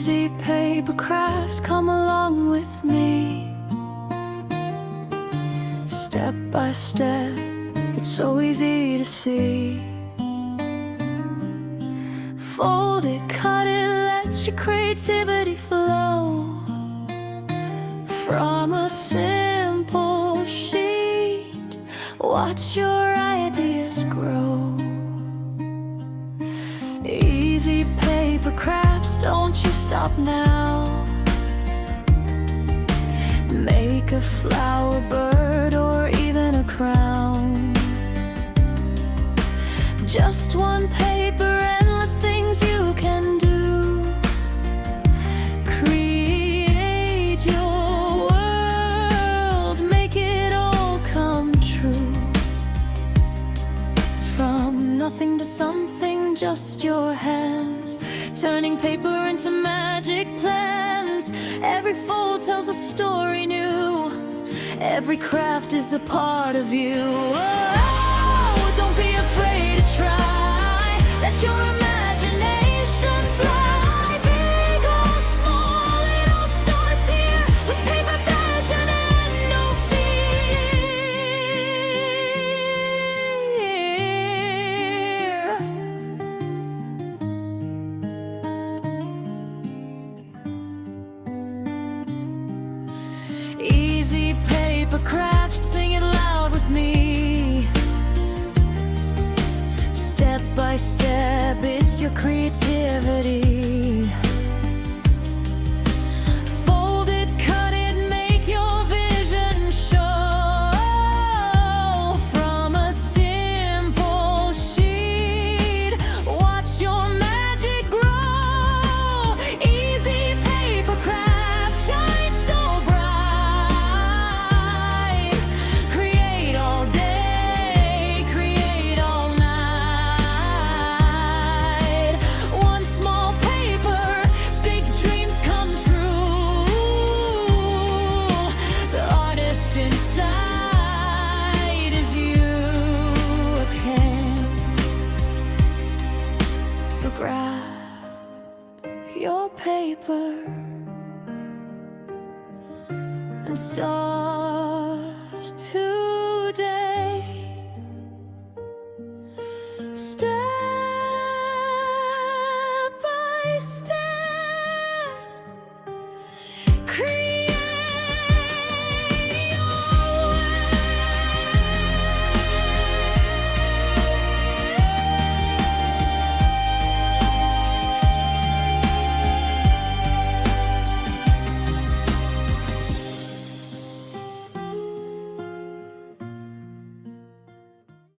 Easy paper crafts, come along with me. Step by step, it's so easy to see. Fold it, cut it, let your creativity flow. From a simple sheet, watch your ideas grow. Easy paper crafts, don't you stop now. Make a flower, bird, or even a crown. Just one paper, endless things you can do. Create your world, make it all come true. From nothing to something, just your hands, turning paper into magic plans. Every fold tells a story new. Every craft is a part of you. Oh, don't be afraid to try. Let your imagination fly. Big or small, it all starts here. With paper, passion, and no fear. Easy paper crafts, sing it loud with me. Step by step, it's your creativity. Fold it, cut it, make your vision show. From a simple sheet, watch your magic grow. Easy paper craft, shine so bright. Create all day, create all night. One small paper, big dreams come true. The artist inside is you again. So grab your paper and start today. Step